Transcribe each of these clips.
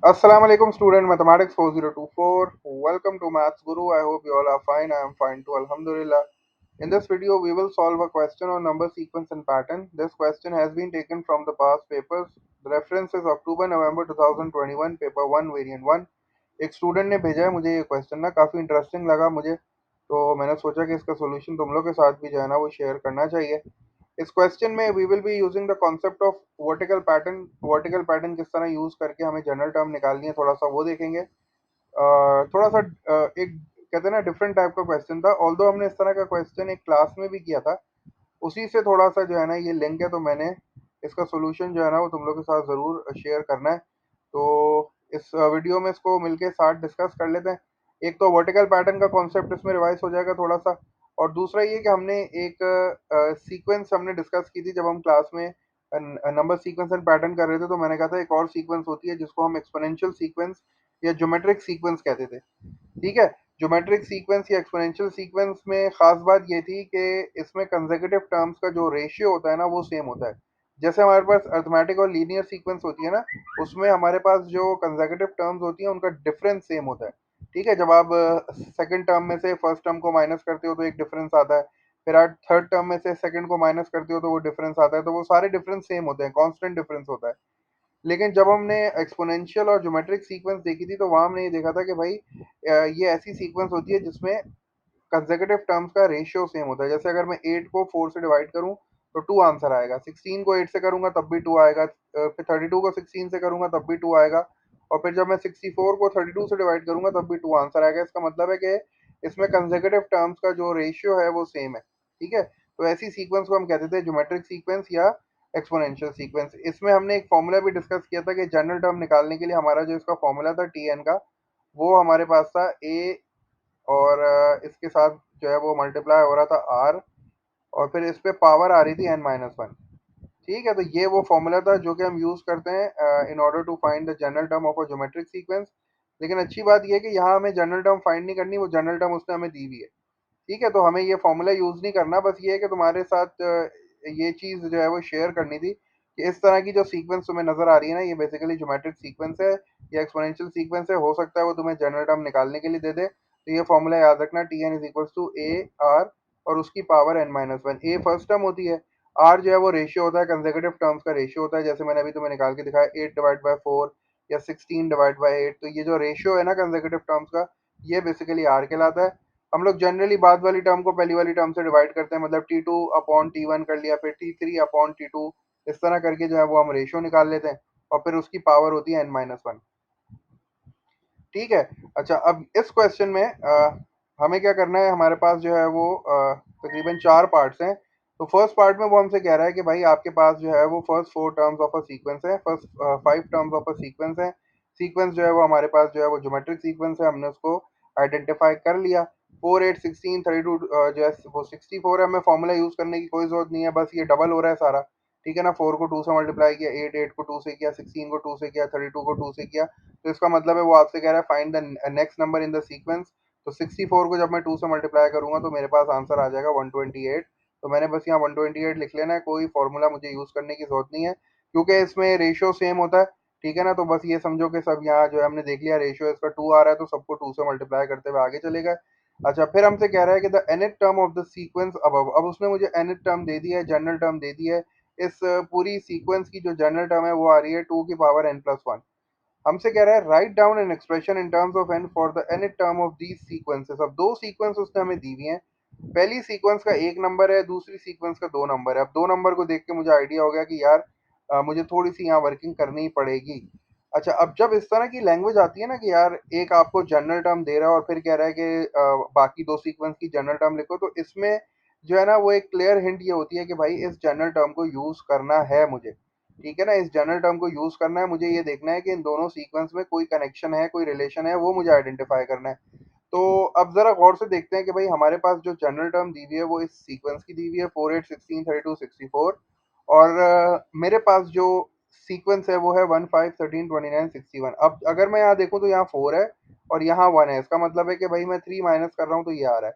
Assalamu alaikum student mathematics 4024. Welcome to Maths Guru. I hope you all are fine. I am fine too. Alhamdulillah. In this video we will solve a question on number sequence and pattern. This question has been taken from the past papers. The reference is October November 2021 paper 1 variant 1. एक student ने भेजा है मुझे ये question ना काफ़ी interesting लगा मुझे, तो मैंने सोचा कि इसका सॉल्यूशन तुम लोग के साथ भी जो है ना वो शेयर करना चाहिए। इस क्वेश्चन में we will be using the concept of vertical pattern किस तरह यूज करके हमें जनरल टर्म निकालनी है, थोड़ा सा वो देखेंगे। थोड़ा सा एक कहते हैं ना डिफरेंट टाइप का क्वेश्चन था, ऑल्दो हमने इस तरह का क्वेश्चन एक क्लास में भी किया था, उसी से थोड़ा सा जो है ना ये लिंक है, तो मैंने इसका सोल्यूशन जो है ना वो तुम लोग के साथ ज़रूर शेयर करना है। तो इस वीडियो में इसको मिलके साथ डिस्कस कर लेते हैं। एक तो वर्टिकल पैटर्न का कॉन्सेप्ट इसमें रिवाइज हो जाएगा थोड़ा सा, और दूसरा ये कि हमने एक सीक्वेंस हमने डिस्कस की थी जब हम क्लास में नंबर सीक्वेंस एंड पैटर्न कर रहे थे, तो मैंने कहा था एक और सीक्वेंस होती है जिसको हम एक्सपोनेंशियल सीक्वेंस या ज्योमेट्रिक सीक्वेंस कहते थे। ठीक है, ज्योमेट्रिक सीक्वेंस या एक्सपोनेंशियल सीक्वेंस में खास बात ये थी कि इसमें कंसेक्यूटिव टर्म्स का जो रेशियो होता है ना वो सेम होता है। जैसे हमारे पास अर्थमेटिक और लीनियर सीक्वेंस होती है ना, उसमें हमारे पास जो कंसेक्यूटिव टर्म्स होती हैं उनका डिफरेंस सेम होता है। ठीक है, जब आप सेकंड टर्म में से फर्स्ट टर्म को माइनस करते हो तो एक डिफरेंस आता है, फिर आप थर्ड टर्म में से सेकंड को माइनस करते हो तो वो डिफरेंस आता है, तो वो सारे डिफरेंस सेम होते हैं, कांस्टेंट डिफरेंस होता है। लेकिन जब हमने एक्सपोनेंशियल और ज्योमेट्रिक सीक्वेंस देखी थी तो वहाँ हमने ये देखा था कि भाई ये ऐसी सीक्वेंस होती है जिसमें कंसेक्यूटिव टर्म्स का रेशियो सेम होता है। जैसे अगर मैं 8 को 4 से डिवाइड करूँ तो 2 आंसर आएगा, 16 को 8 से करूँगा तब भी 2 आएगा, फिर 32 को 16 से करूँगा तब भी 2 आएगा, और फिर जब मैं 64 को 32 से डिवाइड करूँगा तब भी 2 आंसर आएगा। इसका मतलब है कि इसमें कंसेक्यूटिव टर्म्स का जो रेशियो है वो सेम है। ठीक है, तो ऐसी सीक्वेंस को हम कहते थे ज्योमेट्रिक सीक्वेंस या एक्सपोनेंशियल सीक्वेंस। इसमें हमने एक फॉर्मूला भी डिस्कस किया था कि जनरल टर्म निकालने के लिए हमारा जो इसका फॉर्मूला था टी एन का, वो हमारे पास था ए, और इसके साथ जो है वो मल्टीप्लाई हो रहा था आर, और फिर इस पे पावर आ रही थी एन माइनस वन। ठीक है, तो ये वो फॉर्मूला था जो कि हम यूज़ करते हैं in order to find the general term of a geometric sequence. लेकिन अच्छी बात ये है कि यहाँ हमें जनरल टर्म फाइंड नहीं करनी, वो जनरल टर्म उसने हमें दी हुई है। ठीक है, तो हमें ये फॉर्मूला यूज़ नहीं करना, बस ये है कि तुम्हारे साथ ये चीज़ जो है वो शेयर करनी थी कि इस तरह की जो सीक्वेंस तुम्हें नज़र आ रही है ना, ये बेसिकली ज्योमेट्रिक सीक्वेंस है या एक्सपोनेंशियल सीक्वेंस है। हो सकता है वो तुम्हें जनरल टर्म निकालने के लिए दे दे, तो ये फॉर्मूला याद रखना, T n is equals to a r और उसकी power n minus one. A first term होती है, आर जो है वो रेशियो होता है, कंसेक्यूटिव टर्म्स का रेशियो होता है, जैसे मैंने अभी तुम्हें निकाल के दिखाया 8/4 या 16/8। तो ये जो रेशियो है ना कंसेक्यूटिव टर्म्स का, ये बेसिकली आर कहलाता है। हम लोग जनरली बाद वाली टर्म को पहली वाली टर्म से डिवाइड करते हैं, मतलब T2 अपॉन T1 कर लिया, फिर T3 अपॉन T2, इस तरह करके जो है वो हम रेशियो निकाल लेते हैं, और फिर उसकी पावर होती है n-1। ठीक है, अच्छा अब इस क्वेश्चन में हमें क्या करना है, हमारे पास जो है वो तकरीबन 4 पार्ट्स हैं। तो फर्स्ट पार्ट में वो हमसे कह रहा है कि भाई आपके पास जो है वो first 4 terms of a sequence है, first 5 terms of a sequence है। सीक्वेंस जो है वो हमारे पास जो है वो ज्योमेट्रिक सीक्वेंस है, हमने उसको आइडेंटिफाई कर लिया। 4, 8, 16, 32 जो है वो 64 है, हमें फॉर्मूला यूज़ करने की कोई ज़रूरत नहीं है, बस ये डबल हो रहा है सारा। ठीक है ना, 4 को 2 से मल्टीप्लाई किया, 8, 8 को 2 से किया, 16 को 2 से किया, 32 को 2 से किया, तो इसका मतलब है वो आपसे कह रहा है find the next number in the sequence. तो 64 को जब मैं 2 से मल्टीप्लाई करूंगा तो मेरे पास आंसर आ जाएगा 128। तो मैंने बस यहाँ 128 लिख लेना है, कोई फॉर्मूला मुझे यूज़ करने की ज़रूरत नहीं है क्योंकि इसमें रेशियो सेम होता है। ठीक है ना, तो बस ये समझो कि सब यहाँ जो है हमने देख लिया, रेशियो इसका 2 आ रहा है तो सबको 2 से मल्टीप्लाई करते हुए आगे चलेगा। अच्छा, फिर हमसे कह रहा है कि the nth term of the sequence above. अब उसने मुझे nth टर्म दे दिया है, जनरल टर्म दे दिया है। इस पूरी सीक्वेंस की जो जनरल टर्म है वो आ रही है 2 की पावर n+1। हमसे कह रहा है write down an expression in terms of n for the nth term of these sequences. अब दो सीक्वेंस उसने हमें दी हुई हैं, पहली सीक्वेंस का 1 नंबर है, दूसरी सीक्वेंस का 2 नंबर है। अब 2 नंबर को देख के मुझे आइडिया हो गया कि यार मुझे थोड़ी सी यहाँ वर्किंग करनी ही पड़ेगी। अच्छा, अब जब इस तरह की लैंग्वेज आती है ना कि यार एक आपको जनरल टर्म दे रहा है और फिर कह रहा है कि बाकी दो सीक्वेंस की जनरल टर्म लिखो, तो इसमें जो है ना वो एक क्लियर हिंट ये होती है कि भाई इस जनरल टर्म को यूज़ करना है मुझे। ठीक है ना, इस जनरल टर्म को यूज़ करना है मुझे, ये देखना है कि इन दोनों सीक्वेंस में कोई कनेक्शन है, कोई रिलेशन है, वो मुझे आइडेंटिफाई करना है। तो अब ज़रा गौर से देखते हैं कि भाई हमारे पास जो जनरल टर्म दी हुई है वो इस सीक्वेंस की दी हुई है, 4, 8, 16, 32, 64, और मेरे पास जो सीक्वेंस है वो है 1, 5, 13, 29, 61। अब अगर मैं यहाँ देखूँ तो यहाँ 4 है और यहाँ 1 है, इसका मतलब है कि भाई मैं 3 माइनस कर रहा हूँ तो ये आ रहा है।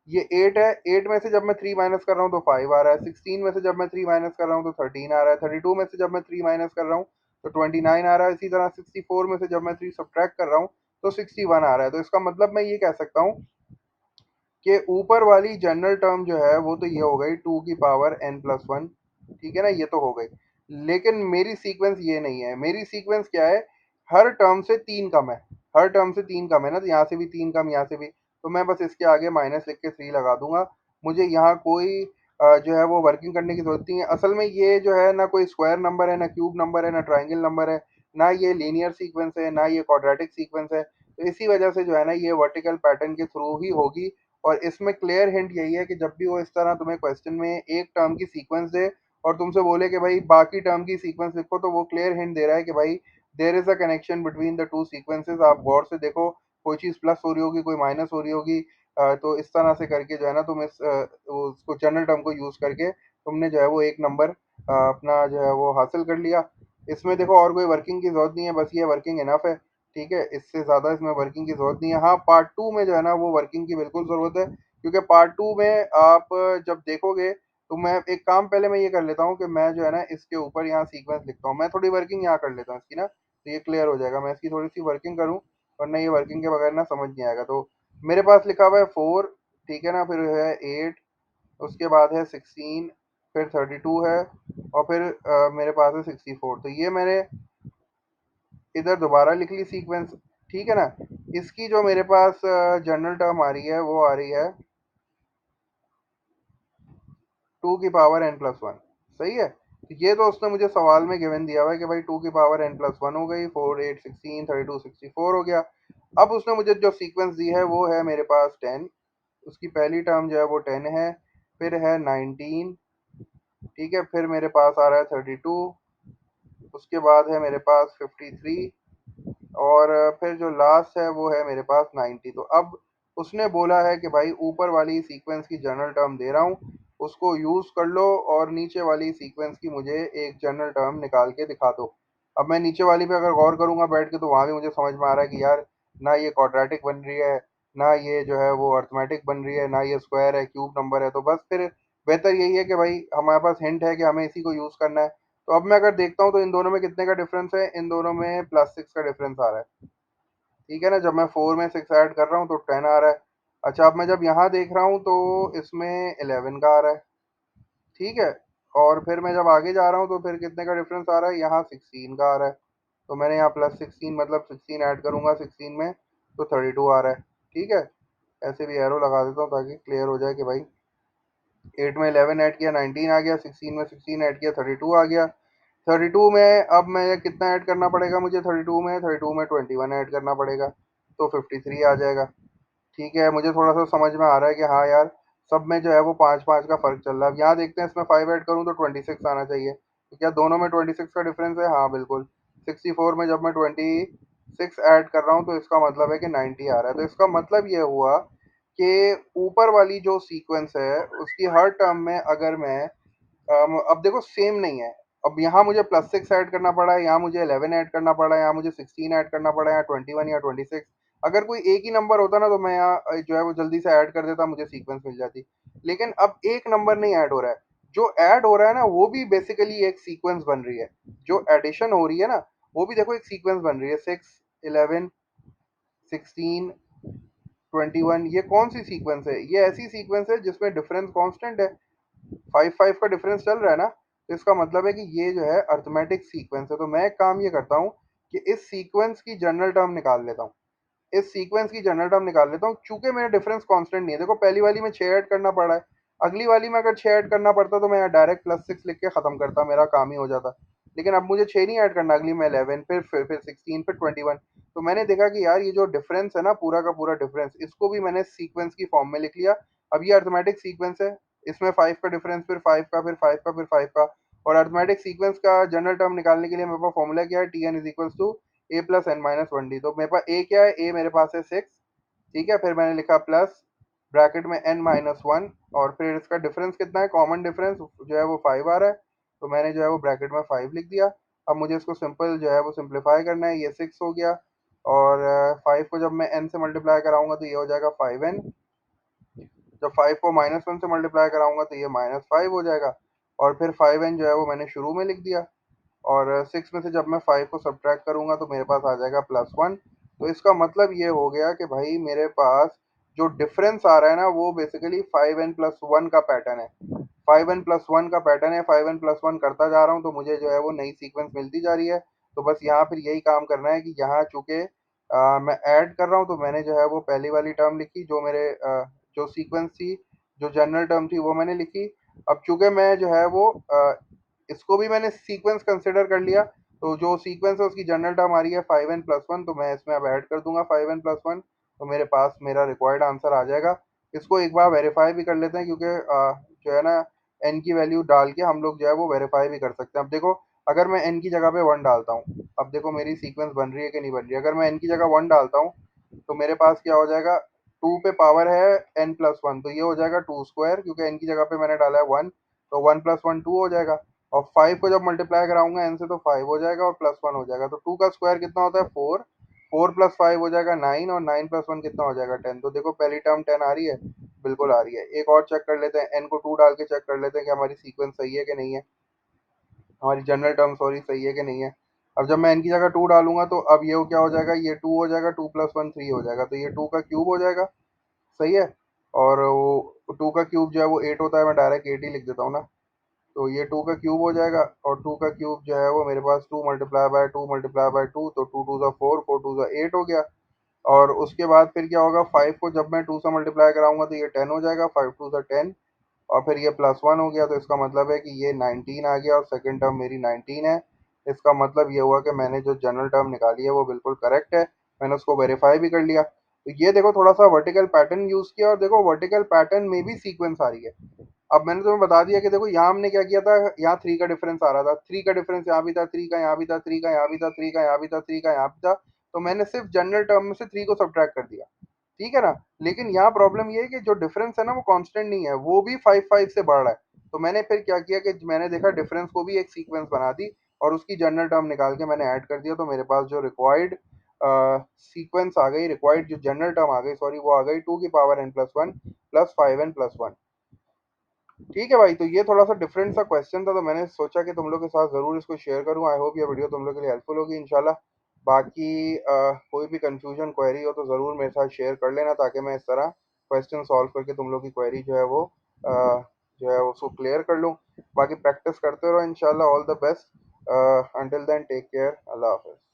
ये 8 है, 8 में से जब मैं 3 माइनस कर रहा हूँ तो 5 आ रहा है, 16 में से जब मैं 3 माइनस कर रहा हूँ तो 13 आ रहा है, 32 में से जब मैं 3 माइनस कर रहा हूँ तो 29 आ रहा है। इसी तरह 64 में से जब मैं 3 सब्ट्रैक्ट कर रहा हूँ तो 61 आ रहा है। तो इसका मतलब मैं ये कह सकता हूँ कि ऊपर वाली जनरल टर्म जो है वो तो ये हो गई 2 की पावर n+1, ठीक है ना, ये तो हो गई। लेकिन मेरी सीक्वेंस ये नहीं है। मेरी सीक्वेंस क्या है, हर टर्म से 3 कम है। हर टर्म से 3 कम है ना, तो यहाँ से भी 3 कम, यहाँ से भी। तो मैं बस इसके आगे माइनस लिख के 3 लगा दूंगा। मुझे यहाँ कोई जो है वो वर्किंग करने की जरूरत नहीं है। असल में ये जो है ना कोई स्क्वायर नंबर है, ना क्यूब नंबर है, ना ट्राइंगल नंबर है, ना ये लीनियर सीक्वेंस है, ना ये क्वाड्रेटिक सीक्वेंस है। तो इसी वजह से जो है ना ये वर्टिकल पैटर्न के थ्रू ही होगी। और इसमें क्लियर हिंट यही है कि जब भी वो इस तरह तुम्हें क्वेश्चन में एक टर्म की सीक्वेंस दे और तुमसे बोले कि भाई बाकी टर्म की सीक्वेंस लिखो, तो वो क्लियर हिंट दे रहा है कि भाई there is a connection between the two sequences. आप गौर से देखो, कोई चीज़ प्लस हो रही होगी, कोई माइनस हो रही होगी। तो इस तरह से करके जो है ना तुम इस उसको जनरल टर्म को यूज करके तुमने जो है वो एक नंबर अपना जो है वो हासिल कर लिया। इसमें देखो और कोई वर्किंग की जरूरत नहीं है, बस ये वर्किंग इनफ है। ठीक है, इससे ज़्यादा इसमें वर्किंग की ज़रूरत नहीं है। हाँ, पार्ट टू में जो है ना वो वर्किंग की बिल्कुल ज़रूरत है, क्योंकि पार्ट टू में आप जब देखोगे तो मैं एक काम पहले मैं ये कर लेता हूँ कि मैं जो है ना इसके ऊपर यहाँ सीक्वेंस लिखता हूँ। मैं थोड़ी वर्किंग यहाँ कर लेता हूँ इसकी ना, तो ये क्लियर हो जाएगा। मैं इसकी थोड़ी सी वर्किंग करूँ, वरना ये वर्किंग के बगैर ना समझ नहीं आएगा। तो मेरे पास लिखा हुआ है 4, ठीक है ना, फिर है 8, उसके बाद है 16, फिर 32 है, और फिर मेरे पास है 64। तो ये मैंने इधर दोबारा लिख ली सीक्वेंस, ठीक है ना। इसकी जो मेरे पास जनरल टर्म आ रही है वो आ रही है 2 की पावर n+1। सही है। तो ये तो उसने मुझे सवाल में गिवन दिया हुआ है कि भाई 2 की पावर n+1 हो गई, 4, 8, 16, 32, 64 हो गया। अब उसने मुझे जो सीक्वेंस दी है वो है मेरे पास 10। उसकी पहली टर्म जो है वो 10 है, फिर है 19, ठीक है, फिर मेरे पास आ रहा है 32, उसके बाद है मेरे पास 53, और फिर जो लास्ट है वो है मेरे पास 90। तो अब उसने बोला है कि भाई ऊपर वाली सीक्वेंस की जनरल टर्म दे रहा हूँ, उसको यूज़ कर लो, और नीचे वाली सीक्वेंस की मुझे एक जनरल टर्म निकाल के दिखा दो। अब मैं नीचे वाली पे अगर गौर करूंगा बैठ के, तो वहाँ भी मुझे समझ में आ रहा है कि यार ना ये क्वाड्रेटिक बन रही है, ना ये जो है वो अर्थमेटिक बन रही है, ना ये स्क्वायर है, क्यूब नंबर है। तो बस फिर बेहतर यही है कि भाई हमारे पास हिंट है कि हमें इसी को यूज़ करना है। तो अब मैं अगर देखता हूँ तो इन दोनों में कितने का डिफरेंस है, इन दोनों में +6 का डिफरेंस आ रहा है। ठीक है ना, जब मैं 4 में 6 ऐड कर रहा हूँ तो 10 आ रहा है। अच्छा, अब मैं जब यहाँ देख रहा हूँ तो इसमें 11 का आ रहा है, ठीक है। और फिर मैं जब आगे जा रहा हूँ तो फिर कितने का डिफरेंस आ रहा है, यहाँ 16 का आ रहा है। तो मैंने यहाँ +16 मतलब 16 ऐड करूँगा 16 में, तो 32 आ रहा है। ठीक है, ऐसे भी एरो लगा देता हूँ ताकि क्लियर हो जाए कि भाई 8 में 11 ऐड किया 19 आ गया, 16 में 16 ऐड किया 32 आ गया। 32 में अब मैं कितना ऐड करना पड़ेगा मुझे, 32 में 21 ऐड करना पड़ेगा, तो 53 आ जाएगा। ठीक है, मुझे थोड़ा सा समझ में आ रहा है कि हाँ यार सब में जो है वो 5-5 का फर्क चल रहा है। अब यहाँ देखते हैं, इसमें 5 ऐड करूँ तो 26 आना चाहिए। तो क्या दोनों में 26 का डिफरेंस है? हाँ बिल्कुल। 64 में जब मैं 26 ऐड कर रहा हूँ तो इसका मतलब है कि 90 आ रहा है। तो इसका मतलब ये हुआ कि ऊपर वाली जो सीक्वेंस है उसकी हर टर्म में अगर मैं अब देखो सेम नहीं है। अब यहाँ मुझे +6 ऐड करना पड़ा है, यहाँ मुझे 11 ऐड करना पड़ा है, यहाँ मुझे 16 ऐड करना पड़ा है, यहाँ 21 या 26। अगर कोई एक ही नंबर होता ना तो मैं यहाँ जो है वो जल्दी से ऐड कर देता, मुझे सीक्वेंस मिल जाती। लेकिन अब एक नंबर नहीं ऐड हो रहा है, जो ऐड हो रहा है ना वो भी बेसिकली एक सीक्वेंस बन रही है। जो एडिशन हो रही है ना वो भी देखो एक सीक्वेंस बन रही है। 6, 11, 16, 21, ये कौन सी सीक्वेंस है? ये ऐसी सीक्वेंस है जिसमें डिफरेंस कांस्टेंट है। 5-5 का डिफरेंस चल रहा है ना, तो इसका मतलब है कि ये जो है अर्थमेटिक सीक्वेंस है। तो मैं एक काम ये करता हूँ कि इस सीक्वेंस की जनरल टर्म निकाल लेता हूँ। इस सीक्वेंस की जनरल टर्म निकाल लेता हूँ, चूंकि मेरा डिफरेंस कांस्टेंट नहीं है। देखो पहली वाली में 6 ऐड करना पड़ा है, अगली वाली में अगर 6 ऐड करना पड़ता तो मैं यहाँ डायरेक्ट +6 लिख के खत्म करता, मेरा काम ही हो जाता। लेकिन अब मुझे 6 नहीं ऐड करना, अगली में 11, फिर 16, फिर 21। तो मैंने देखा कि यार ये जो डिफरेंस है ना पूरा का पूरा डिफरेंस, इसको भी मैंने सीक्वेंस की फॉर्म में लिख लिया। अब ये अर्थमेटिक सीक्वेंस है, इसमें 5 का डिफरेंस, फिर 5 का, फिर 5 का, फिर 5 का। और अर्थमेटिक सीक्वेंस का जनरल टर्म निकालने के लिए मेरे पास फॉर्मूला क्या है, Tn = a+n-1d। तो मेरे पास a क्या है, a मेरे पास है 6, ठीक है। फिर मैंने लिखा प्लस ब्रैकेट में n-1, और फिर इसका डिफरेंस कितना है, कॉमन डिफरेंस जो है वो 5 आ रहा है। तो मैंने जो है वो ब्रैकेट में 5 लिख दिया। अब मुझे इसको सिंपल जो है वो सिंप्लीफाई करना है। ये 6 हो गया, और 5 को जब मैं n से मल्टीप्लाई कराऊंगा तो ये हो जाएगा 5n। जब 5 को -1 से मल्टीप्लाई कराऊंगा तो ये -5 हो जाएगा। और फिर 5n जो है वो मैंने शुरू में लिख दिया। और 6 में से जब मैं 5 को सब्ट्रैक्ट करूंगा तो मेरे पास आ जाएगा +1। तो इसका मतलब ये हो गया कि भाई मेरे पास जो डिफरेंस आ रहा है ना वो बेसिकली 5n+1 का पैटर्न है। 5n+1 का पैटर्न है, 5n+1 करता जा रहा हूँ तो मुझे जो है वो नई सीक्वेंस मिलती जा रही है। तो बस यहाँ फिर यही काम करना है कि यहाँ चूंकि मैं ऐड कर रहा हूँ तो मैंने जो है वो पहली वाली टर्म लिखी, जो मेरे जो सीक्वेंस थी, जो जनरल टर्म थी वो मैंने लिखी। अब चूंकि मैं जो है वो इसको भी मैंने सीक्वेंस कंसिडर कर लिया, तो जो सीक्वेंस है उसकी जनरल टर्म आ रही है 5n+1, तो मैं इसमें अब ऐड कर दूंगा 5n+1, तो मेरे पास मेरा रिक्वायर्ड आंसर आ जाएगा। इसको एक बार वेरीफाई भी कर लेते हैं, क्योंकि जो है ना एन की वैल्यू डाल के हम लोग जो है वो वेरीफाई भी कर सकते हैं। अब देखो, अगर मैं एन की जगह पे 1 डालता हूँ, अब देखो मेरी सीक्वेंस बन रही है कि नहीं बन रही है। अगर मैं एन की जगह 1 डालता हूँ तो मेरे पास क्या हो जाएगा, 2 पे पावर है n+1, तो ये हो जाएगा 2 स्क्वायर, क्योंकि एन की जगह पे मैंने डाला है 1, तो 1+1 2 हो जाएगा। और 5 को जब मल्टीप्लाई कराऊंगा एन से तो 5 हो जाएगा और +1 हो जाएगा, तो 2 का स्क्वायर कितना होता है 4, 4+5 हो जाएगा 9, और 9+1 कितना हो जाएगा 10। तो देखो पहली टर्म 10 आ रही है, बिल्कुल आ रही है। एक और चेक कर लेते हैं, एन को 2 डाल के चेक कर लेते हैं कि हमारी सीक्वेंस सही है कि नहीं है, हमारी जनरल टर्म सॉरी सही है कि नहीं है। अब जब मैं एन की जगह 2 डालूंगा तो अब ये क्या हो जाएगा, ये 2 हो जाएगा, 2+1 3 हो जाएगा, तो ये 2 का क्यूब हो जाएगा। सही है। और वो 2 का क्यूब जो है वो 8 होता है, मैं डायरेक्ट 8 ही लिख देता हूँ ना। तो ये 2 का क्यूब हो जाएगा, और 2 का क्यूब जो है वो मेरे पास 2 मल्टीप्लाई बाय 2 मल्टीप्लाई बाय 2, तो 2 2 4, 4 2 8 हो गया। और उसके बाद फिर क्या होगा, 5 को जब मैं 2 से मल्टीप्लाई कराऊंगा तो ये 10 हो जाएगा, 5 2 10, और फिर ये +1 हो गया, तो इसका मतलब है कि ये 19 आ गया और सेकंड टर्म मेरी 19 है। इसका मतलब ये हुआ कि मैंने जो जनरल टर्म निकाली है वो बिल्कुल करेक्ट है। मैंने उसको वेरीफाई भी कर लिया। तो ये देखो थोड़ा सा वर्टिकल पैटर्न यूज किया, और देखो वर्टिकल पैटर्न में भी सीक्वेंस आ रही है। अब मैंने तुम्हें बता दिया कि देखो यहाँ हमने क्या किया था, यहाँ 3 का डिफरेंस आ रहा था, 3 का डिफरेंस यहाँ भी था, 3 का यहाँ भी था, 3 का यहाँ भी था, 3 का यहाँ भी था, 3 का यहाँ भी था, तो मैंने सिर्फ जनरल टर्म में से 3 को सब्ट्रैक्ट कर दिया। ठीक है ना। लेकिन यहाँ प्रॉब्लम ये है कि जो डिफरेंस है ना वो कांस्टेंट नहीं है, वो भी 5 5 से बढ़ रहा है। तो मैंने फिर क्या किया कि मैंने देखा डिफरेंस को भी एक सीक्वेंस बना दी, और उसकी जनरल टर्म निकाल के मैंने ऐड कर दिया, तो मेरे पास जो रिक्वायर्ड सीक्वेंस आ गई, रिक्वायर्ड जो जनरल टर्म आ गई सॉरी, वो आ गई 2 की पावर n+1 +5n+1। ठीक है भाई, तो ये थोड़ा सा डिफरेंट सा क्वेश्चन था, तो मैंने सोचा कि तुम लोग के साथ जरूर इसको शेयर करूं। आई होप ये वीडियो तुम लोग के लिए हेल्पफुल होगी इंशाल्लाह। बाकी कोई भी कंफ्यूजन क्वेरी हो तो ज़रूर मेरे साथ शेयर कर लेना, ताकि मैं इस तरह क्वेश्चन सॉल्व करके तुम लोग की क्वेरी जो है वो जो है उसको क्लियर कर लूँ। बाकी प्रैक्टिस करते रहो इंशाल्लाह। All the best. Until then take care, अल्लाह हाफिज़।